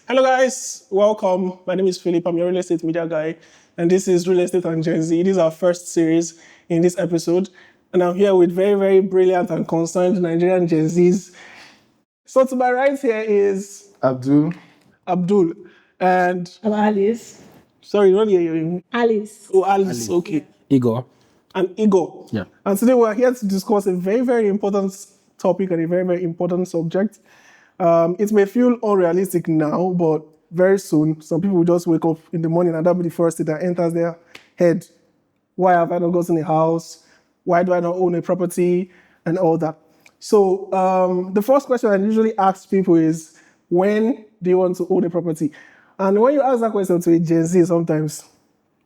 Hello guys, welcome. My name is Philip. I'm your real estate media guy, and this is Real Estate and Gen Z. This is our first series in this episode, and I'm here with very, very brilliant and concerned Nigerian Gen Zs. So to my right here is Abdul, and I'm Alice. sorry, not hear Alice. Oh, Alice. Okay, Igor. and Igor. Yeah. And today we're here to discuss a very, very important topic and a very, very important subject. It may feel unrealistic now, but very soon, some people will just wake up in the morning and that'll be the first thing that enters their head. Why have I not gotten a house? Why do I not own a property? And all that. So the first question I usually ask people is, when do you want to own a property? And when you ask that question to a Gen Z sometimes,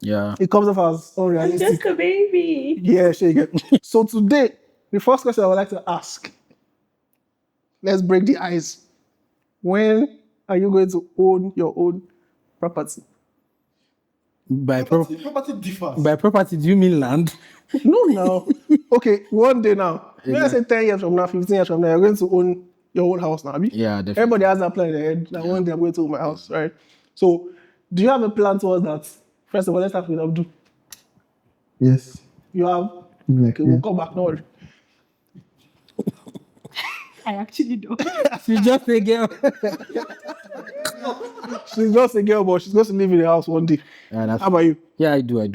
it comes off as I'm unrealistic. just a baby. Yeah, shake it. So today, the first question I would like to ask, let's break the ice. When are you going to own your own property? Property differs. By property, do you mean land? No. Okay, one day now. Let's say 10 years from now, 15 years from now, you're going to own your own house now, Abi? Yeah, definitely. Everybody has that plan in their head, that one day I'm going to own my house, right? So, do you have a plan towards that? First of all, let's start with Abdul. Yes. You have? Okay, we'll come back, no worry. I actually don't. She's just a girl. She's just a girl, but she's going to live in the house one day. Yeah, How about you? Yeah, I do have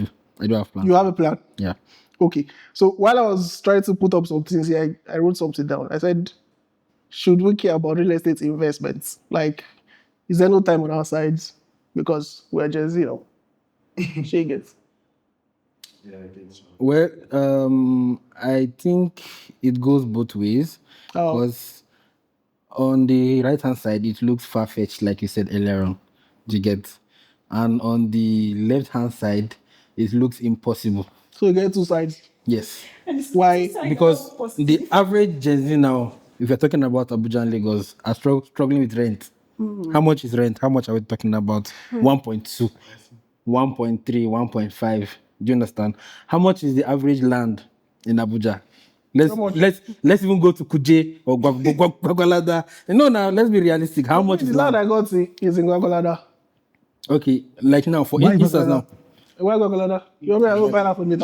plans. You have a plan? Yeah. Okay. So while I was trying to put up some things here, I wrote something down. I said, should we care about real estate investments? Like, is there no time on our sides? Because we're Gen Z now. Shake it. Yeah, I think so. Well, I think it goes both ways. Because on the right-hand side, it looks far-fetched, like you said earlier on. Do you get? And on the left-hand side, it looks impossible. So you get two sides. Yes. Why? Because the average Gen Z now, if you're talking about Abuja and Lagos, are struggling with rent. Mm-hmm. How much is rent? How much are we talking about? 1.2, 1.3, 1.5. Do you understand? How much is the average land in Abuja? Let's even go to Kuje or Gwagwalada. No, now let's be realistic. How much is land? The land I got is in Gwagwalada. Okay, like now for instance now. Why Gwagwalada? You want me to go buy that for me?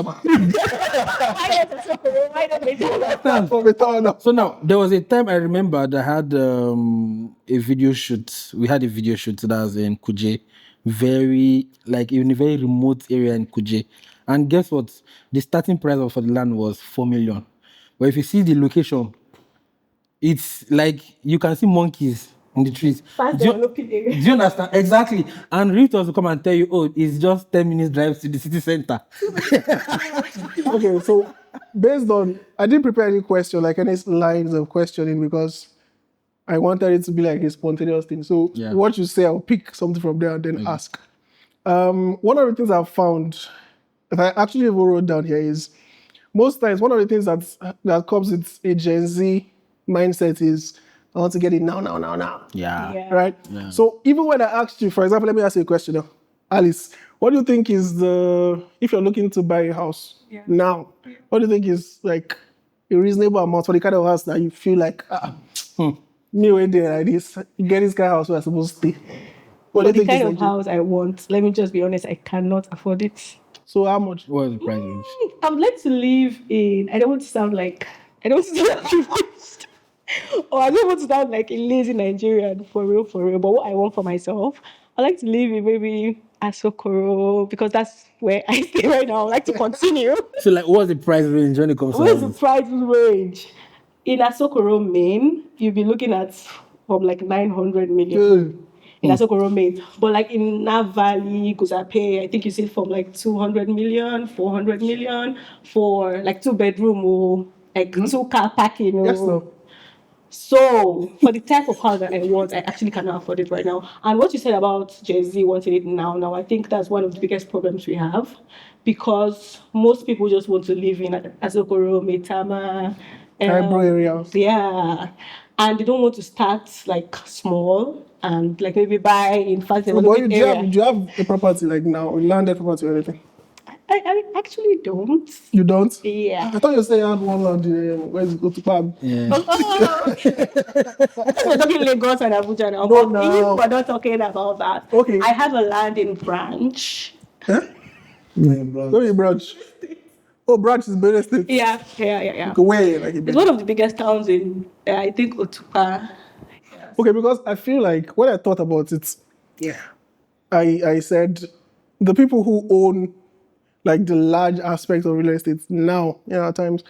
So now there was a time I remember that I had a video shoot. We had a video shoot that was in Kuje, in a very remote area in Kuje. And guess what? The starting price for the land was 4 million. But if you see the location, it's like you can see monkeys in the trees. Do you understand? Exactly. And realtors will come and tell you, oh, it's just 10 minutes drive to the city center. Okay, so based on, I didn't prepare any question, like any lines of questioning, because I wanted it to be like a spontaneous thing. So what you say, I'll pick something from there and then ask. One of the things I've found that I actually even wrote down here is, most times, one of the things that comes with a Gen Z mindset is, I want to get it now. Yeah. Right? Yeah. So even when I asked you, for example, let me ask you a question now. Alice, what do you think is if you're looking to buy a house now, what do you think is like a reasonable amount for the kind of house that you feel like, me wait there like this, you get this kind of house where I'm supposed to stay? What do you think the kind of house I want, let me just be honest, I cannot afford it. So how much? What is the price range? I would like to live in, I don't want to sound like or I don't want to sound like a lazy Nigerian, for real. But what I want for myself, I like to live in maybe Asokoro, because that's where I stay right now. I like to continue. So like, what's the price range when it comes to What's the price range? In Asokoro main, you'll be looking at from like 900 million. In Asokoro main. But like in Nav Valley, Guzape, I think you see from like 200 million, 400 million for like 2-bedroom or like 2-car parking. Yes, no. So for the type of house that I want, I actually cannot afford it right now. And what you said about Gen Z wanting it now, I think that's one of the biggest problems we have, because most people just want to live in Asokoro, Maitama, areas. Yeah. And they don't want to start like small and like maybe buy in fast development area. Do you have a property like now, a landed property or anything? I actually don't. You don't? Yeah. I thought you were saying you had one land where you go to Pab. Yeah. We're talking Lagos and Abuja now. No, but no. if we're not talking about that, Okay. I have a land in Branch. Huh? Where is Branch? Oh, Branch is Benin State. Yeah. Okay, where? Like It's one of the biggest towns in, I think, Otupa. Okay, because I feel like when I thought about it, I said the people who own like the large aspect of real estate now, at times,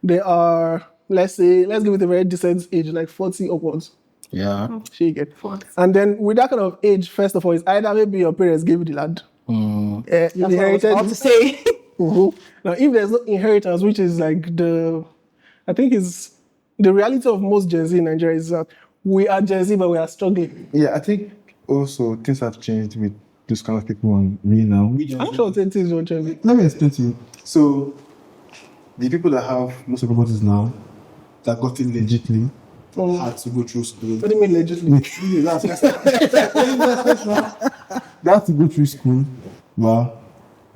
they are, let's give it a very decent age, like 40 upwards. Yeah. She get. 40. And then with that kind of age, first of all, it's either maybe your parents gave you the land. You That's what I was inherited. about to say. Mhm. Now, if there's no inheritance, which is like I think is the reality of most Gen Z in Nigeria is that we are Gen Z, but we are struggling. Yeah, I think also things have changed with those kind of people on me now. I'm sure things don't change. Let me explain to you. So, the people that have most of the properties now, that got it legitly, had to go through school. What do you mean legitimately? They had to go through school,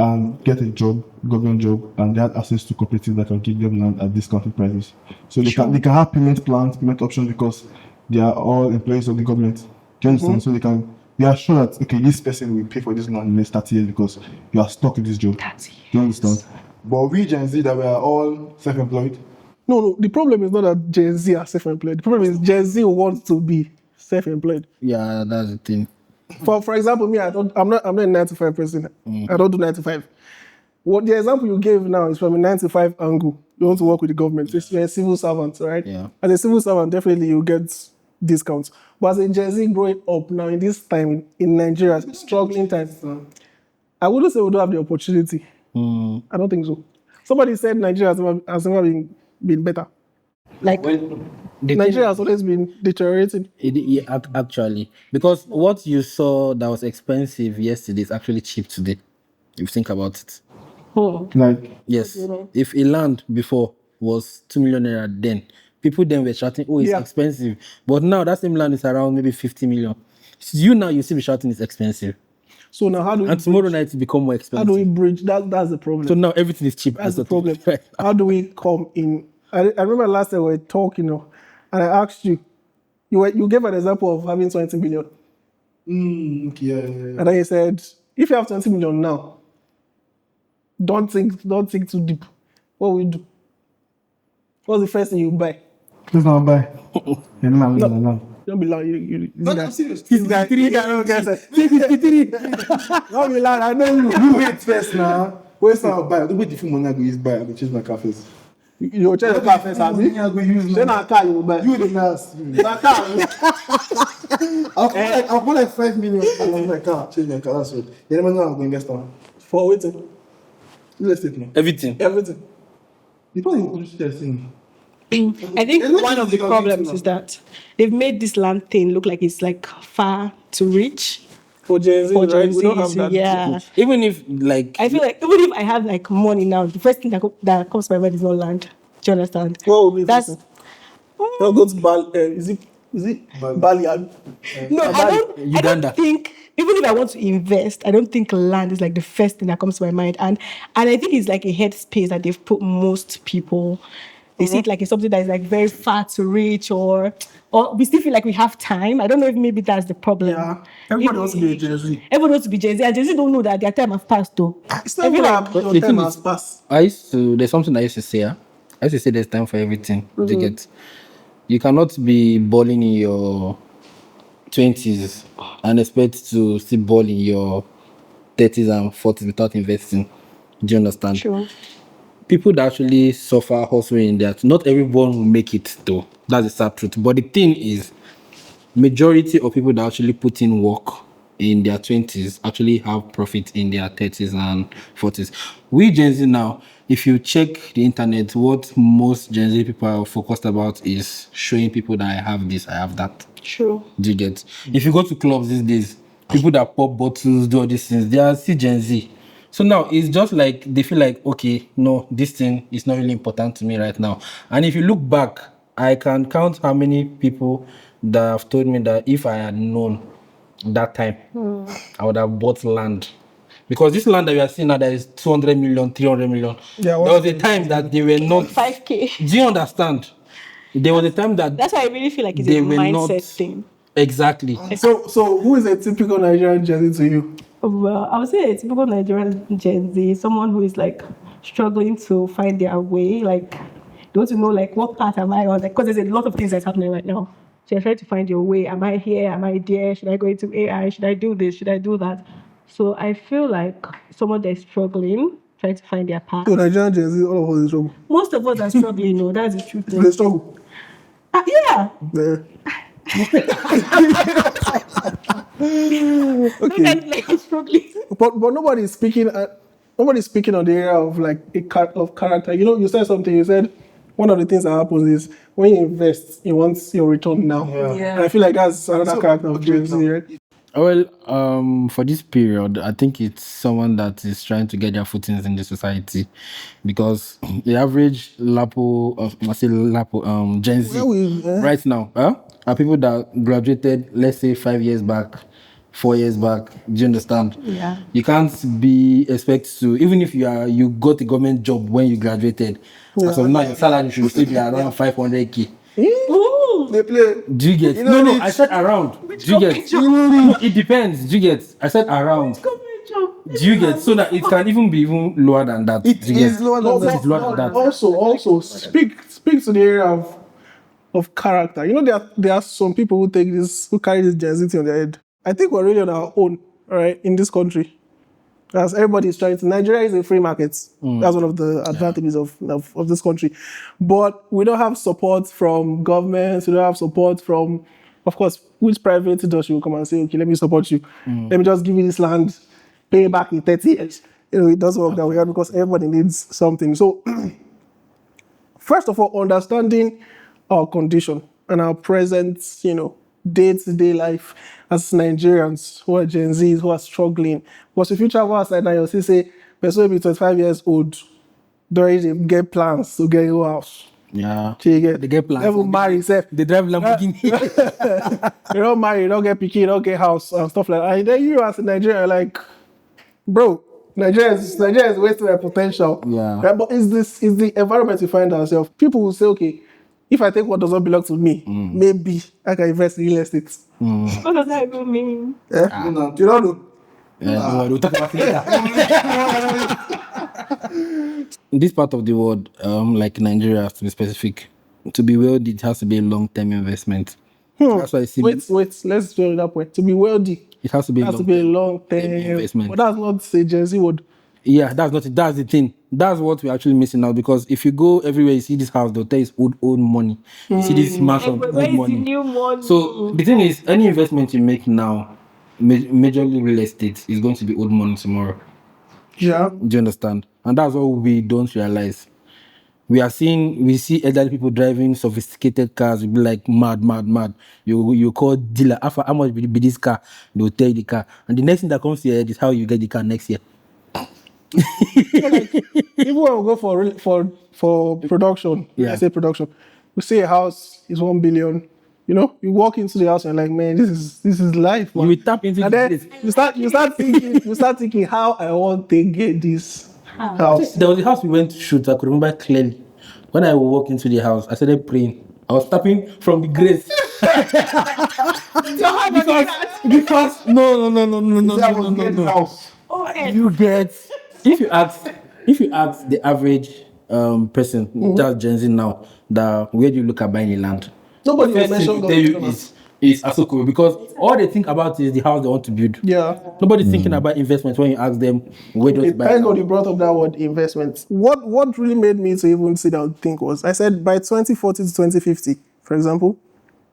and get a job, government job, and they had access to cooperatives that can give them land at discounted prices. So they can have payment plans, payment options because they are all employees of the government. Do you understand? So they are sure that okay, this person will pay for this land in the next 30 years because you are stuck with this job. 30 Do you understand? But we Gen Z that we are all self-employed. No. The problem is not that Gen Z are self-employed. The problem is Gen Z wants to be self-employed. Yeah, that's the thing. For example, me, I'm not a 9 to 5 person. I don't do 9 to 5. What the example you gave now is from a 9 to 5 angle. You want to work with the government. So you're a civil servant, right? Yeah. As a civil servant, definitely you get discounts. But as a Gen Z growing up now in this time in Nigeria, struggling times, I wouldn't say we don't have the opportunity. I don't think so. Somebody said Nigeria has never been better. Like, Nigeria has always been deteriorating. Actually, because what you saw that was expensive yesterday is actually cheap today. If you think about it. Like, Yes. If a land before was 2 million naira, then people then were shouting, "Oh, it's Yeah. expensive." But now that same land is around maybe 50 million. You now you see me shouting it's expensive, So now how do we and tomorrow night it become more how expensive. do we bridge? That's the problem. So now everything is cheap. That's as the of problem. right now. How do we come in? I remember last time we were talking, and I asked you, you gave an example of having 20 million. yeah. And then you said, if you have 20 million now, don't think too deep. What will you do? What's the first thing you buy? Please don't buy. You're not living alone. Don't be loud. You I'm serious. This guy, don't be loud. I know you. You wait first now. Where's my buy? Don't wait if you money I go use buy. I go change my car first. You check the car first, abi? I go use Then our car you will buy. You the last. Na car. I'll put like 5 million on my car. Change my car. That's it. You never know I'm going to invest on. For waiting. Real estate now. Everything. Everything. You probably will do this thing. I think one of the problems is that they've made this land thing look like it's like far to reach. For Gen Z, For right? Gen We don't have Zs, that. yeah. Even if like I feel like even if I have like money now, the first thing that comes to my mind is not land. Do you understand? What would be That's I'll go to Bali. Is it Bali? no, I Uganda. don't think even if I want to invest, I don't think land is like the first thing that comes to my mind. And I think it's like a headspace that they've put most people. They see it like it's something that is like very far to reach, or we still feel like we have time. I don't know if maybe that's the problem. Yeah. Everybody wants to be a Gen Z. Everybody wants to be Gen Z, and Gen Z don't know that their time has passed though. It's not I feel even like- like the your thing time is- has passed. there's something I used to say. I used to say there's time for everything. You get. You cannot be balling in your 20s and expect to still ball in your 30s and 40s without investing. Do you understand? Sure. People that actually suffer hustling in that, not everyone will make it though. That's the sad truth. But the thing is, majority of people that actually put in work in their 20s actually have profit in their 30s and 40s. We Gen Z now, if you check the internet, what most Gen Z people are focused about is showing people that I have this, I have that. True. Do you get? If you go to clubs these days, people that pop bottles, do all these things, they are still Gen Z. So now it's just like they feel like, okay, no, this thing is not really important to me right now. And if you look back, I can count how many people that have told me that if I had known that time, I would have bought land Because this land that we are seeing now, that is 200 million, 300 million. Yeah, There was a time that they were not. 5K. Do you understand? There was a time that That's why I really feel like it's they a were mindset not thing. exactly. So who is a typical Nigerian Gen Z to you? Well, I would say a typical Nigerian Gen Z, someone who is like struggling to find their way, like they want to know like what path am I on? Like, because there's a lot of things that's happening right now. So you're trying to find your way. Am I here? Am I there? Should I go into AI? Should I do this? Should I do that? So I feel like someone that's struggling, trying to find their path. So Nigerian Gen Z, all of us in trouble. Most of us are struggling, no, that's the truth. They struggle. Yeah. Yeah. Like struggling. But nobody's speaking on the area of like of character. You know, you said something. You said one of the things that happens is when you invest, you want your return now. Yeah. And I feel like that's another character of Gen Z, right? Well, for this period, I think it's someone that is trying to get their footings in the society, because the average Gen Z right now are people that graduated, let's say 5 years back, 4 years back. Do you understand? Yeah. You can't be expected to, even if you got a government job when you graduated. As of now, your salary should still be around 500k. Ooh. They play. Do you get? No, I said around. Do you get? No, it depends. Do you get? I said around. Do you get? So that it can even be even lower than that. It Do you is get? lower than that. It is lower than that. Also, speak to the area of character. You know, there are some people who carry this Gen Z thing on their head. I think we're really on our own, right, in this country. As everybody is trying to, Nigeria is a free market. That's one of the advantages of this country. But we don't have support from governments. We don't have support from, of course, which private industry will come and say, okay, let me support you. Let me just give you this land, pay back in 30 years. You know, it doesn't work that way because everybody needs something. So, first of all, understanding our condition and our present, you know, day-to-day life as Nigerians who are Gen Zs, who are struggling. Because if you travel outside now, you'll see, say, person will be 25 years old, they already get plans to get your house. Yeah. They get plans. They will marry, say. They drive Lamborghini. They don't marry, they don't get picky, they don't get house and stuff like that. And then you as a Nigerian, like, bro, Nigeria is wasting their potential. Yeah. Right? But it's the environment we find ourselves. People will say, okay, if I take what does not belong to me, maybe I can invest in real estate. What does that even mean? Yeah? You don't know. We'll talk about it later. In this part of the world, like Nigeria, to be specific, to be wealthy, it has to be a long-term investment. That's why I see. Wait, let's do it that way. To be wealthy, it has to be a long-term investment. But that's not a Gen Z word. Yeah, that's not it. That's the thing. That's what we're actually missing now. Because if you go everywhere, you see this house, they'll tell you it's old money. You see this mansion, Where old is the money. new money? So the thing is, any investment you make now, majorly real estate, is going to be old money tomorrow. Yeah. Do you understand? And that's what we don't realize. We see elderly people driving sophisticated cars. We'll be like mad. You call dealer, how much will be this car? They'll tell you the car. And the next thing that comes to your head is how you get the car next year. Even when we go for production, I say production, we say a house is 1 billion. You know, you walk into the house and like, man, this is life, man. You will tap into and then you start thinking how I want to get this house. There was a house we went to shoot. I could remember clearly. When I walked into the house, I started praying. I was tapping from the grace. because no. You get, if you ask the average person that's Gen Z now, that where do you look at buying a land? Nobody The first thing to tell you is Asoko, because all they think about is the house they want to build. Yeah. Nobody's thinking about investment when you ask them where do you buy. Thank God you brought up that word investment. What really made me to even sit down and think was, I said by 2040 to 2050, for example,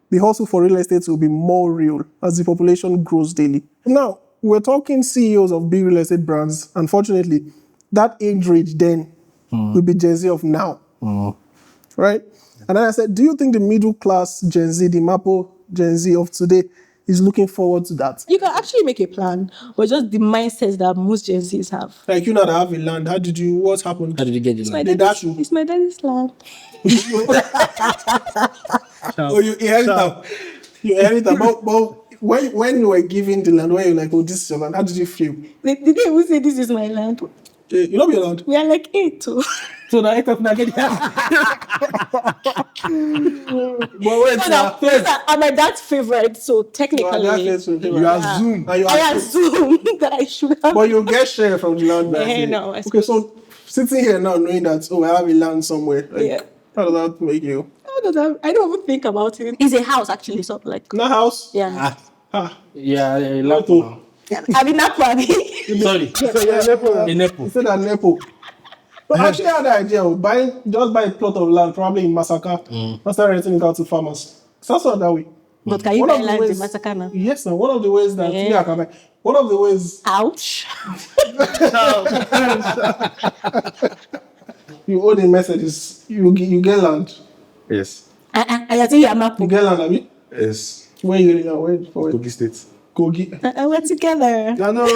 the hustle for real estate will be more real as the population grows daily. Now, we're talking CEOs of big real estate brands. Unfortunately, that age range then will be Gen Z of now. Right? And then I said, do you think the middle class Gen Z, the Mapo Gen Z of today, is looking forward to that? You can actually make a plan, but just the mindset that most Gen Zs have. Like you now that have a land, what happened? How did you get the land? It's my daddy's land. Oh, you inherit them. But when you were given the land, when you were like, oh, this is your land, how did you feel? Did they even say this is my land? You know your land? We are like 8 too. So now it's not getting. But wait, I'm my dad's favorite, so technically, you assume. I assume that I should have. But you get share from the land. No, I Okay, so sitting here now knowing that, oh, I have a land somewhere. Like, Yeah. how does that make you? I don't even think about it. It's a house actually, so like No house? yeah. Yeah, Nepo. I mean not probably. Sorry. In Nepo. You said that Nepo. But actually, I had the idea of just buy a plot of land, probably in Masaka, and start renting it out to farmers. That's not that way. But can you One buy of the land in ways- Masaka now? Yes, no. One of the ways that Yeah. yeah, I can buy. One of the ways Ouch. you own a Mercedes, you get land. Yes. I think you're You Mapu. get land, abi? Yes. Where you now? Where for it? Kogi State. Kogi. We're together. I know.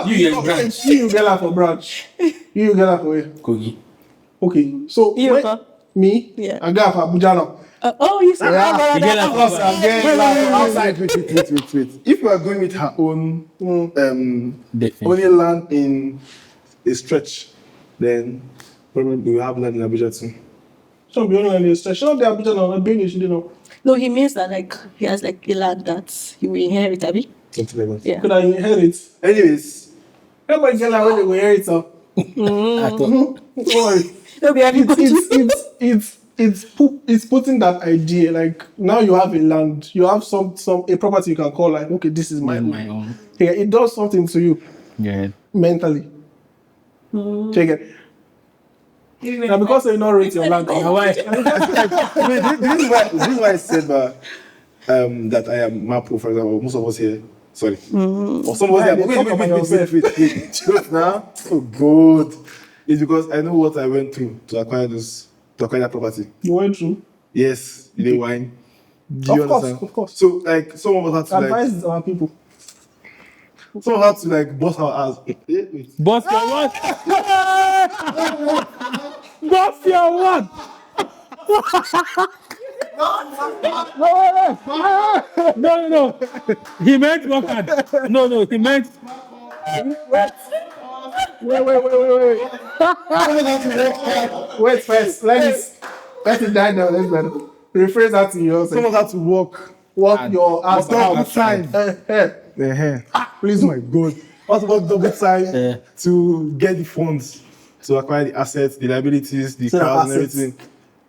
You get branch. You get land for branch. You get land for where? Kogi. Okay, so You, when- huh? me, Yeah. I got for Abuja now. Oh, you said Yeah. You get like Plus, I'm getting land for outside. Wait. If you are going with her own Definitely. only land in a stretch, then probably you have land in Abuja too. So be only land in stretch. Not the Abuja now. Not being you should know. No, he means that like he has like a land that he will inherit, Abby. Something like that. Yeah. Could I inherit? Anyways, Everybody get land when they will inherit. So I thought. don't worry. No, be having It's putting that idea like now you have a land, you have some a property you can call like okay, this is my own. My own. Yeah, it does something to you Yeah. mentally. Check it. Now because you not rate your land, Why? this is why I said that I am Mapo, for example. Most of us here, sorry, or some of us Yeah, here. they talk about yourself. Wait. Just now, so good. It's because I know what I went through to acquire that property. you went through. Yes, in the wine. Do you Of course, understand? of course. So like some of us had to Advise our people. some of us had to like bust our ass. Wait. Boss your what? Boss your what? No. He meant work hard. No, he meant. Wait. Wait first. Let it die down. Let's go. Rephrase that to yourself. Some of us had to walk. Walk your ass Double out. time. Please. Oh my god. Also work double time Yeah. to get the funds to acquire the assets, the liabilities, the So cars and assets. everything.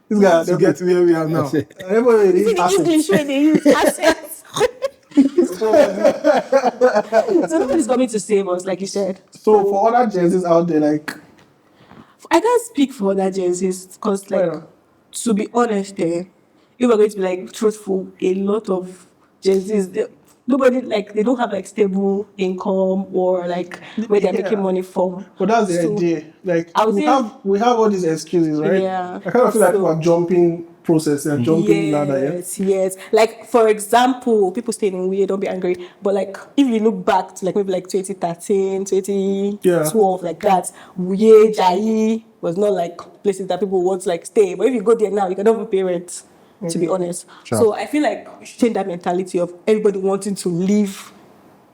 This guy To get to where we are now. everybody needs in assets. English when they use assets. So nobody's coming to save us, like you said. So for other Gen Zs out there, like I can't speak for other Gen Zs because, like, Why not? to be honest, if we're going to be like truthful, a lot of Gen Zs, nobody they don't have like stable income or like where they're Yeah. making money from. but that's the So, idea. Like I would we say- have all these excuses, right? Yeah. I kind of feel like So- we're jumping process and jumping ladder, yeah. Yes. Like for example, people staying in weird, don't be angry. But like if you look back to like maybe like 2013, 2012, like that, weird Jai was not like places that people want to like stay. But if you go there now, you cannot even pay rent, to be honest. Sure. So I feel like we should change that mentality of everybody wanting to live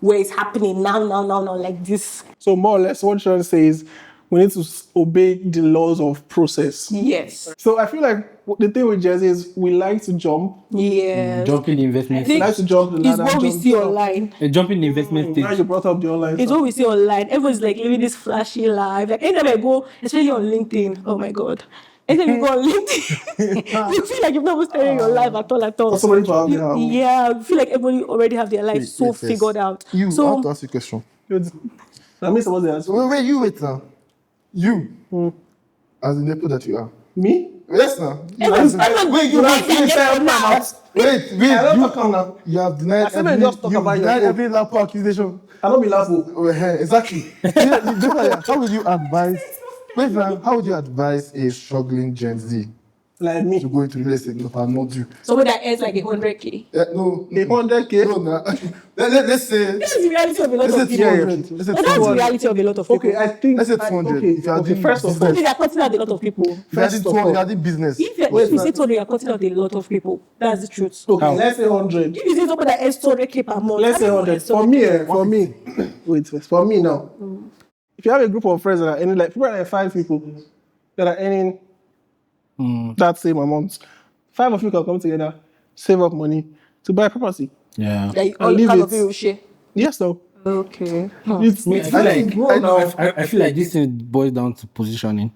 where it's happening now, like this. So more or less what you're trying to say is we need to obey the laws of process. Yes. So I feel like the thing with Gen Z is we like to jump. Yeah. Jumping the investment. I think Like to jump the it's ladder, what we jump see down. online. Jumping the investment Now stage. you brought up the online It's stuff. what we see online. Everyone's like living this flashy life. Like anytime I go, especially on LinkedIn, oh my god. Anytime you go on LinkedIn, you feel like you've never started your life at all. So many people have their own. Yeah, you feel like everybody already have their life so figured out. I have to So ask you a question. That means someone's answer. Wait, you wait now. You, as the neighbor that you are. Me? Yes, now. everyone's Wait, You don't feel say open my mouth. wait, I don't you, talk on now. you have denied I said I just talk about your own. every lapo accusation. I don't be laughing. Exactly. How would you advise? Wait now, how would you advise a struggling Gen Z Like me. to go into real estate. No, I'm not due. Somebody that earns like 100K. No. 100K? No, nah. Let's say. This is the reality of a lot Let's say of people. 200. Let's say No, that's the 200. reality of a lot of people. Okay, I think. Let's say 200. Okay, If you are okay, doing first of all. They are cutting out a lot of people. If you First of all. are doing business. If you say 200, you are cutting out a lot of people. That's the truth. Okay, How? let's say 100. If you say somebody that earns 200K per month, Let's say everyone 100. earns For 200K. me, for me. Wait, for me now. If you have a group of friends that are earning, like, people are like 5 people that are earning that same amount, 5 of you can come together, save up money to buy property. Yeah. Like, And all leave kind it. of people share. Yes, though. Okay. It's, I feel like I I feel like this thing boils down to positioning,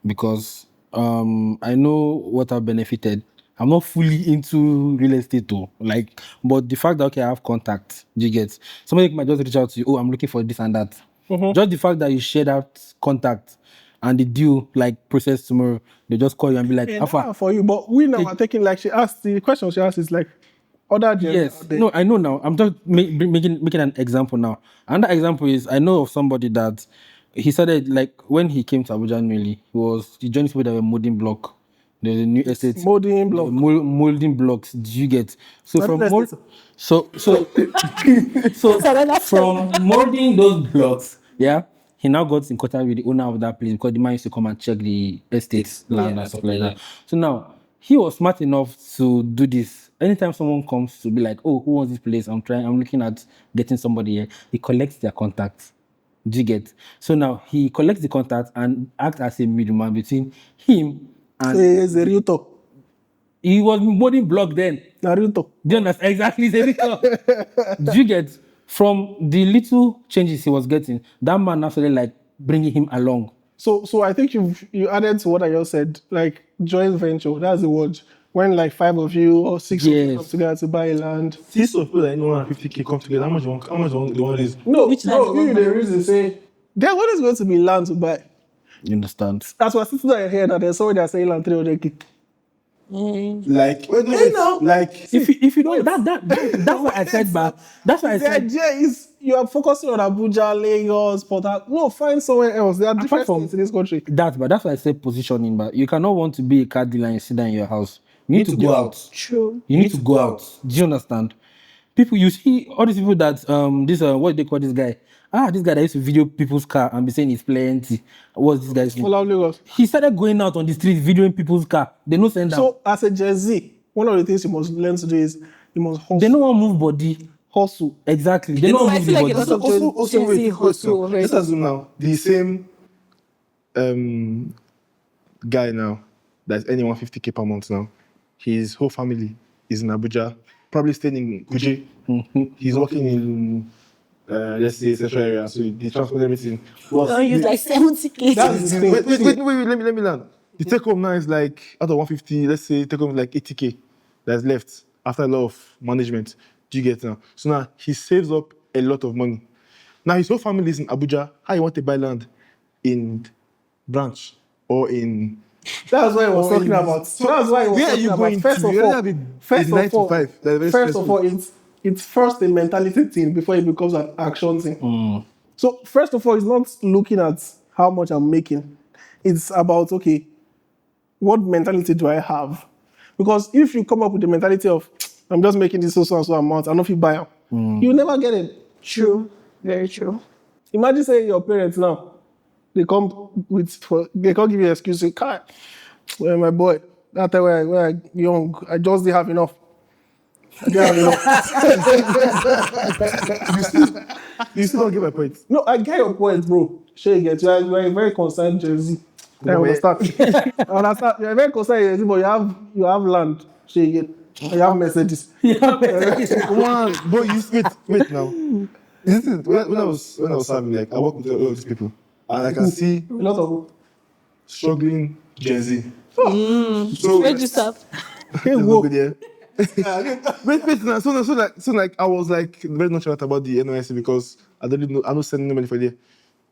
because I know what I've benefited. I'm not fully into real estate though, like, but the fact that okay, I have contact, do you get? Somebody might just reach out to you, oh, I'm looking for this and that. Just the fact that you share that contact and the deal like process tomorrow, they just call you and be like, Yeah, Alpha. for you, but we now are taking, like, she asked, the question she asked is like, other gens Yes, out there. no, I know now. I'm just making an example now. Another example is I know of somebody that he started like when he came to Abuja newly. He joined people that were molding block. There's a new estate. Molding block. Molding blocks. Do you get? So Not from real mold, estate. so from molding those blocks, yeah, he now got in contact with the owner of that place because the man used to come and check the estates, land and stuff like that. So now he was smart enough to do this. Anytime someone comes to be like, oh, who wants this place? I'm looking at getting somebody here. He collects their contacts. Do you get? So now he collects the contact and acts as a middleman between him and It's a real talk. he was molding block then. Naruto. Do you understand? Exactly. Do you get? From the little changes he was getting, that man actually like bringing him along. So I think you added to what I just said, like joint venture. That's the word. When like 5 of you or 6 of you Yes. come together to buy land. 6 of people that anyone 50K come together. How much the one is? No, Which land no, you you want the reason say there what is going to be land to buy. You understand? That's why sitting there here that there's somebody that's saying land 300K. Like, wait, know. like, If you don't that's what I said, but that's what I The said. idea is you are focusing on Abuja, Lagos, Port Harcourt. No, find somewhere else. There are different from- things in this country. That's what I said positioning, but you cannot want to be a car dealer and sit down in your house. You need to go out. True. You need to go out. Do you understand? People, you see all these people that what do they call this guy? This guy that used to video people's car and be saying it's plenty. What's this guy's name? All out Lagos. He started going out on the streets videoing people's car. They no send down. So as a GenZ, one of the things you must learn to do is you must hustle. They no want move body. Hustle. Exactly. They don't I move feel the like a body. lot of also Gen Z wait, hustle now. already. Let's assume now the same guy now that's earning 150K per month now. His whole family is in Abuja, probably staying in Kuje. He's working in let's say central area, so they transport everything. Don't use like 70K. That's the thing. Wait, let me learn. The take home now is like out of 150, let's say take home like 80K that's left after a lot of management. Do you get now? So now he saves up a lot of money. Now his whole family is in Abuja. How you want to buy land in branch or in That's what I was or talking in- about. So that's why I was where are talking you about. going First to? of You all, only have first a 9 of to all, 5. That's very first stressful. of all, it's first a mentality thing before it becomes an action thing. So first of all, it's not looking at how much I'm making. It's about, okay, what mentality do I have? Because if you come up with the mentality of I'm just making this so and so amount, I know if you buy them, you'll never get it. True. Very true. Imagine saying your parents now, they can't give you an excuse. Say, "Kai, well, my boy, that time when I young, I just didn't have enough. I didn't have enough." You still don't get my point. No, I get your point, bro. Sure, you get. You are a very concerned Gen Z. I understand. I understand. You're very concerned Gen Z, but you have land. Sure, you get. You have Mercedes. Come on, bro. Wait now. This is when I was serving, like I work with all of these people, and I can see A lot of. struggling Gen Z. So Where'd you stop? there's no good here. wait now. So like I was like very nonchalant about the NYC because I don't send any money for there.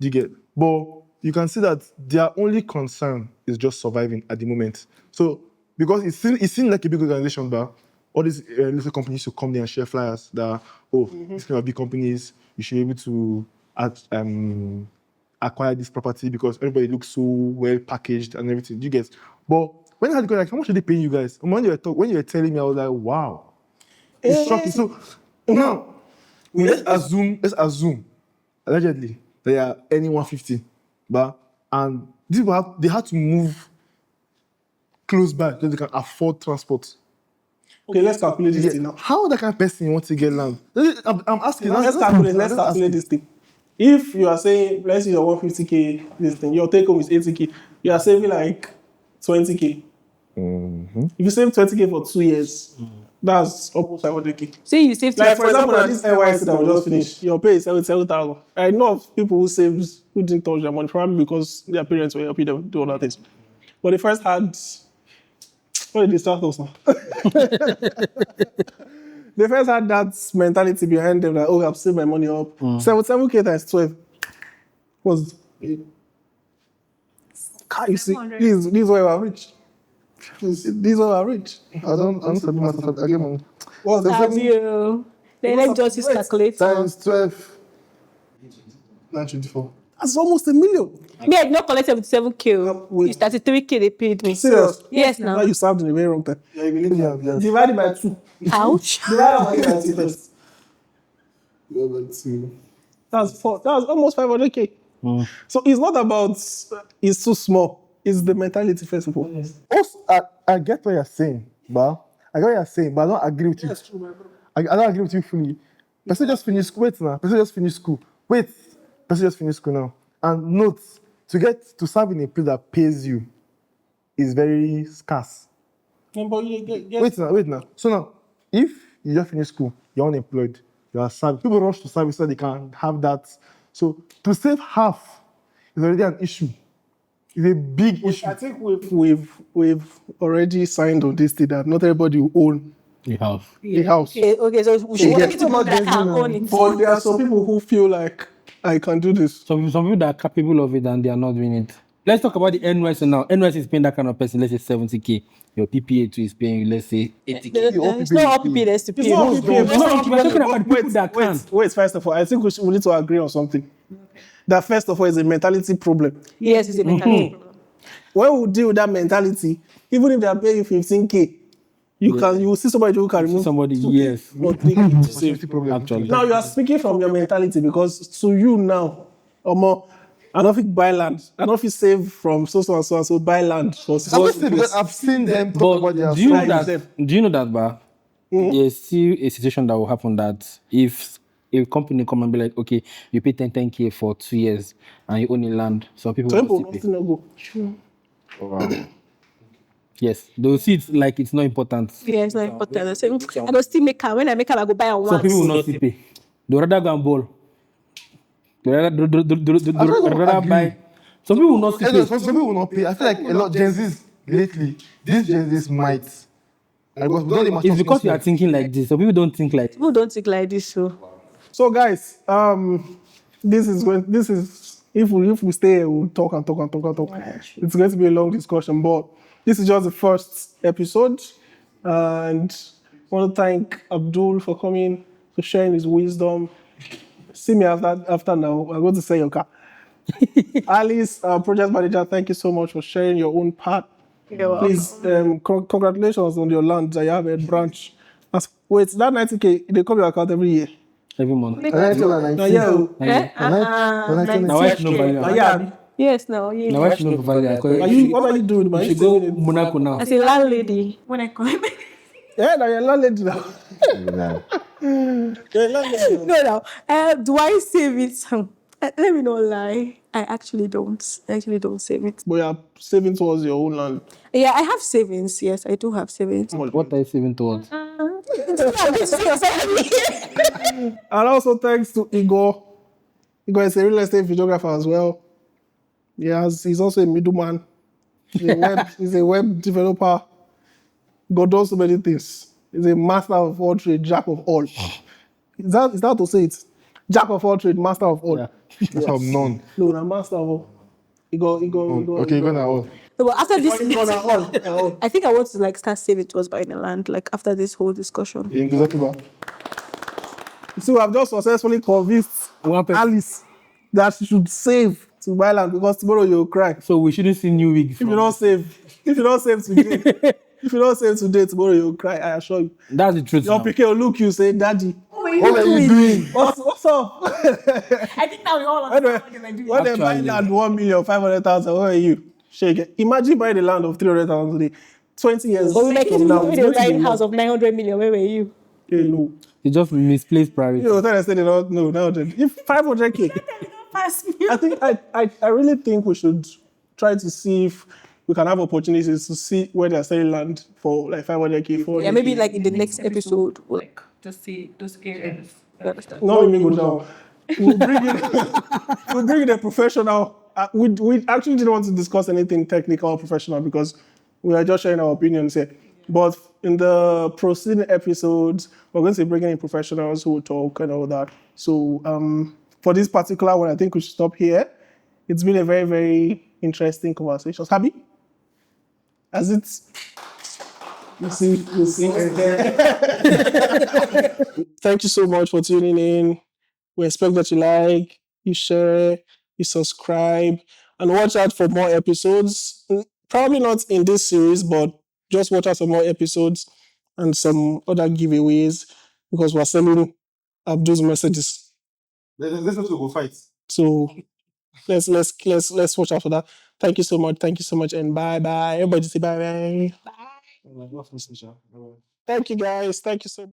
Do you get? But you can see that their only concern is just surviving at the moment. So because it seemed like a big organization, but all these little companies should come there and share flyers that these kind of big companies, you should be able to acquire this property because everybody looks so well packaged and everything. Do you get? But when I had to go, like, how much are they paying you guys? And when you were telling me, I was like, wow. It's shocking. So now, let's assume, allegedly, they are earning 150, and these people they had to move close by so they can afford transport. Okay, let's calculate this thing now. How that kind of person want to get land? I'm asking. Let's calculate this thing. If you are saying, let's say your 150k, this thing, your take home is 80k, you are saving like 20k. If you save 20k for 2 years, that's almost 500k. Say you save Like, for example, this NYC that we just finished, your pay is 77,000. I know of people who didn't touch their money, probably because their parents were helping them do other things. But they first had, what did they start us now? They first had that mentality behind them, like, oh, I've saved my money up. 77k times 12 was, you see, this is why we're rich. This is why we're rich. I don't sabi myself. I get money. What's the Have you? Then let's just use calculator. Times 12. 924. That's almost $1 million. Me, I did not collect 77k. It's 33k they paid me. Serious? Yes, Now now. you served in the very wrong time. Yeah, you believe me? Yeah. Divided by 2. Ouch. Divided by 2 first. That's almost 500k. So it's not about it's too small. It's the mentality first of all. Also, I get what you're saying, but I don't agree with you. That's true, my brother. I don't agree with you fully. Person just finished school. Wait now. Person just finished school. Person just finished school now. And note, to serve in a place that pays you is very scarce. But you get Wait now. So now, if you just finished school, you're unemployed, you are serving. People rush to service so they can have that. So to save half is already an issue. It's a big issue. I think we've already signed on this thing that not everybody will own You have. a house. Okay, so we should get to know that I own it. But there are some people who feel like I can do this. Some people that are capable of it and they are not doing it. Let's talk about the NYC now. NYC is paying that kind of person, let's say 70k. Your PPA2 is paying you, let's say 80k. It's not all people that's to pay. It's not all people. We're talking about the people that can. Wait, first of all, I think we need to agree on something. That first of all is a mentality problem. Yes, it's a mentality problem. When we deal with that mentality, even if they are paying you 15k, you will see somebody who can remove Somebody, yes. or 3k to save. Actually. Now you are speaking from your mentality because to you now, or more, I don't think buy land. I don't think save from so and so buy land for I've seen them talk about their Do you know Like that? Do you know that, Ba? There's still a situation that will happen that if a company come and be like, okay, you pay 10k for 2 years and you own a land, some people will still pay. nothing will go. Yes, they'll see it like it's not important. Yeah, it's not important. I go still make car. When I make car, I go buy one Some once. people will not still pay. They'll rather go and ball. They'll rather buy. Some people will not still pay. Some people will not pay. I feel like a lot of GenZs lately, these GenZs might. It's because you are thinking like this. Some people don't think like People don't think like this, so. So guys, this is if we stay here, we'll talk. It's going to be a long discussion, but this is just the first episode, and I want to thank Abdul for coming to sharing his wisdom. See me after now. I'm going to sell your car. Alice, project manager, thank you so much for sharing your own part. You're welcome. Please, congratulations on your land that you have a branch. Wait, that 90k, they come your account every year. every month. Now, yeah. Now why should nobody? Yeah. Yes, no, yeah. Now why should nobody? What are you doing, man? You should go Monaco now. As a landlady, when I come. Yeah, now you're landlady now. You're landlady. No. Do I save it? Let me not lie. I actually don't save it. But you're saving towards your own land. Yeah, I have savings. Yes, I do have savings. What are you saving towards? And also thanks to Igor. Igor is a real estate videographer as well. He's also a middleman. He's a web developer. God does so many things. He's a master of all trade, jack of all. Is that to say it? Jack of all trade, master of all. Yeah. That's how none. No, I'm master of all. Igor. Okay, you're gonna all. No, but after this, all. I think I want to start saving towards buying a land. After this whole discussion. Exactly. So I've just successfully convinced Alice that she should save to buy land because tomorrow you'll cry. So we shouldn't see new wig. If you don't save today, tomorrow you'll cry. I assure you. That's the truth. Your now. PK will look you say, Daddy, What are you doing? what's up? I think now we all understand what When they buy Actually. land 1,500,000, where are you? Shake it. Imagine buying the land of 300,000 today. 20 years But like, if from you now, live it's in a going to be right house of 900 million, where were you? no. They just misplaced priority. You know, tell us they don't know now. If 500k, I really think we should try to see if we can have opportunities to see where they're selling land for like 500k, 400k. Yeah, maybe like in the next episode, we'll like just see those areas. You understand? Not even go down. We'll bring in a professional. We actually didn't want to discuss anything technical or professional because we are just sharing our opinions here. But in the preceding episodes, we're going to be bringing in professionals who will talk and all that. So for this particular one, I think we should stop here. It's been a very, very interesting conversation. Happy? As it's... You see. Thank you so much for tuning in. We expect that you like, you share, you subscribe, and watch out for more episodes. Probably not in this series, but just watch out for more episodes and some other giveaways because we're selling Abdul's Mercedes. Let's go fight. So let's watch out for that. Thank you so much, and bye bye. Everybody say bye bye. Thank you guys. Thank you so much.